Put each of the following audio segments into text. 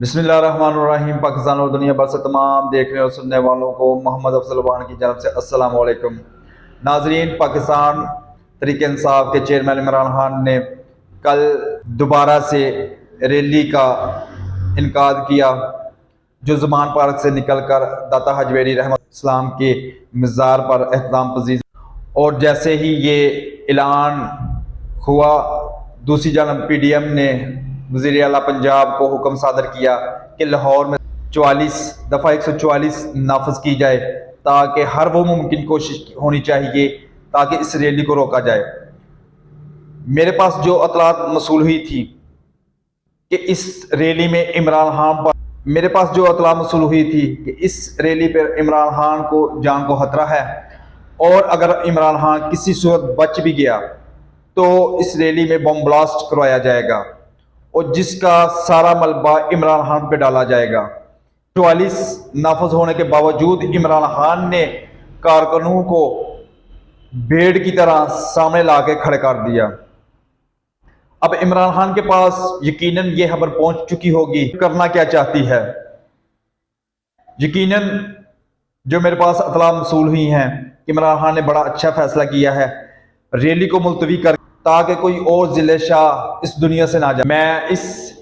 बिस्मिल्लाहिर्रहमानिर्रहीम। पाकिस्तान और दुनिया भर से तमाम देखने और सुनने वालों को मोहम्मद अफजल वान की जानब से अस्सलाम वालेकुम। नाजरीन, पाकिस्तान तहरीक इंसाफ के चेयरमैन इमरान खान ने कल दोबारा से रैली का इनकाद किया, जो ज़मान पार्क से निकलकर दाता हजवेरी रहमतुल्लाह के मज़ार पर एहतराम पजीर। और जैसे ही ये ऐलान हुआ, दूसरी जानब PDM ने वज़ीर आला पंजाब को हुक्म सादर किया कि लाहौर में 144 नाफज की जाए, ताकि हर वो मुमकिन कोशिश होनी चाहिए ताकि इस रैली को रोका जाए। मेरे पास जो अतलात मसूल हुई थी कि इस रैली में इमरान खान पर इस रैली पर इमरान खान को जान को खतरा है, और अगर इमरान खान किसी सूरत बच भी गया तो इस रैली में बम ब्लास्ट करवाया जाएगा और जिसका सारा मलबा इमरान खान पे डाला जाएगा। 44 नाफज होने के बावजूद इमरान खान ने कारकुनों को भेड़ की तरह सामने ला के खड़े कर दिया। अब इमरान खान के पास यकीनन ये खबर पहुंच चुकी होगी करना क्या चाहती है। यकीनन जो मेरे पास अतला मसूल हुई हैं, इमरान खान ने बड़ा अच्छा फैसला किया है रैली को मुलतवी कर, ताकि कोई और ज़िले शाह इस दुनिया से ना जाए। मैं इस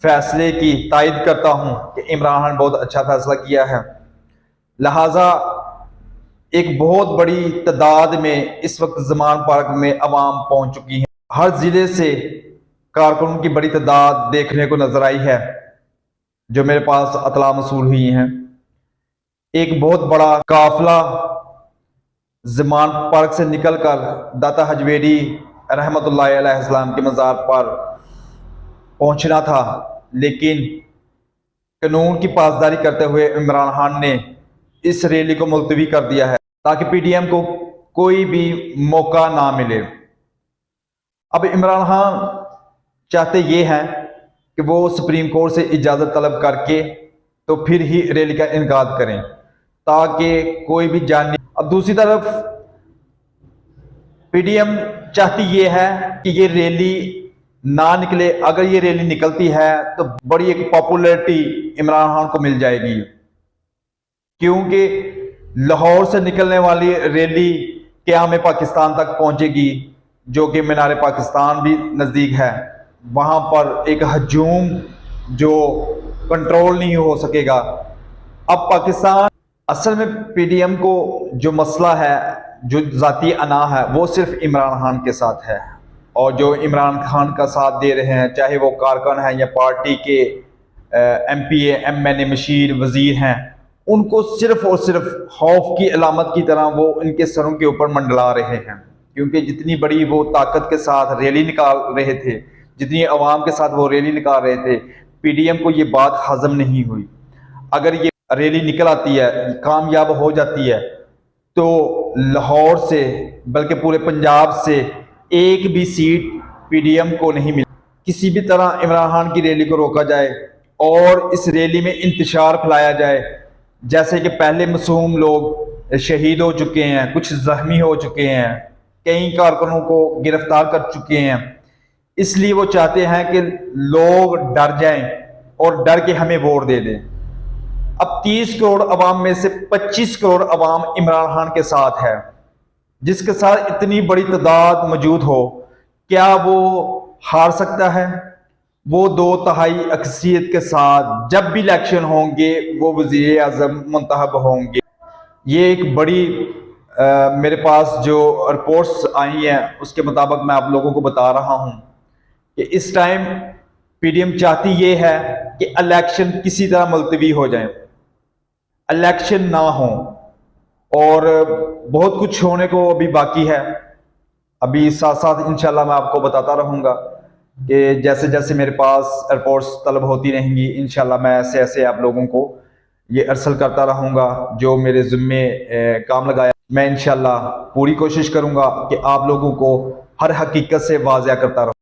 फैसले की तायद करता हूँ कि इमरान खान बहुत अच्छा फैसला किया है। लिहाजा एक बहुत बड़ी तादाद में इस वक्त ज़मान पार्क में अवाम पहुँच चुकी है। हर ज़िले से कारकुनों की बड़ी तादाद देखने को नजर आई है, जो मेरे पास अतला मसूल हुई हैं। एक बहुत बड़ा काफिला ज़मान पार्क से निकलकर दाता हजवेरी रहमतुल्लाह अलैहिस्सलाम के मज़ार पर पहुंचना था, लेकिन कानून की पासदारी करते हुए इमरान खान ने इस रैली को मुलतवी कर दिया है ताकि PDM को कोई भी मौका ना मिले। अब इमरान खान चाहते ये हैं कि वो सुप्रीम कोर्ट से इजाज़त तलब करके तो फिर ही रैली का इनकाद करें, ताकि कोई भी जानी। अब दूसरी तरफ PDM चाहती ये है कि ये रैली ना निकले। अगर ये रैली निकलती है तो बड़ी एक पॉपुलैरिटी इमरान खान को मिल जाएगी, क्योंकि लाहौर से निकलने वाली रैली क़याम पाकिस्तान तक पहुंचेगी, जो कि मीनार पाकिस्तान भी नज़दीक है। वहां पर एक हजूम जो कंट्रोल नहीं हो सकेगा। अब पाकिस्तान असल में PDM को जो मसला है, जो ज़ाती अना है, वो सिर्फ इमरान खान के साथ है। और जो इमरान खान का साथ दे रहे हैं, चाहे वो कारकुन हैं या पार्टी के MPA MNA मशीर वज़ीर हैं, उनको सिर्फ और सिर्फ खौफ की अलामत की तरह वो इनके सरों के ऊपर मंडला रहे हैं। क्योंकि जितनी बड़ी वो ताकत के साथ रैली निकाल रहे थे, जितनी अवाम के साथ वो रैली निकाल रहे थे, PDM को ये बात हजम नहीं हुई। अगर ये रैली निकल आती है, कामयाब हो जाती है, तो लाहौर से बल्कि पूरे पंजाब से एक भी सीट PDM को नहीं मिली। किसी भी तरह इमरान खान की रैली को रोका जाए और इस रैली में इंतशार फैलाया जाए। जैसे कि पहले मासूम लोग शहीद हो चुके हैं, कुछ जख्मी हो चुके हैं, कई कारकुनों को गिरफ्तार कर चुके हैं, इसलिए वो चाहते हैं कि लोग डर जाएं और डर के हमें वोट दे दें। अब 30 करोड़ अवाम में से 25 करोड़ अवाम इमरान खान के साथ है। जिसके साथ इतनी बड़ी तादाद मौजूद हो, क्या वो हार सकता है? वो 2/3 अक्सरियत के साथ जब भी इलेक्शन होंगे वो वज़ीर आज़म मुंतखब होंगे। ये एक बड़ी मेरे पास जो रिपोर्ट्स आई हैं उसके मुताबिक मैं आप लोगों को बता रहा हूँ कि इस टाइम PDM चाहती ये है कि इलेक्शन किसी तरह मुलतवी हो जाए, इलेक्शन ना हो। और बहुत कुछ होने को अभी बाकी है। अभी साथ साथ इंशाल्लाह मैं आपको बताता रहूँगा कि जैसे जैसे मेरे पास रिपोर्ट्स तलब होती रहेंगी, इंशाल्लाह मैं ऐसे ऐसे आप लोगों को ये अरसल करता रहूँगा। जो मेरे ज़िम्मे काम लगाया, मैं इंशाल्लाह पूरी कोशिश करूँगा कि आप लोगों को हर हकीकत से वाज़िया करता रहूँ।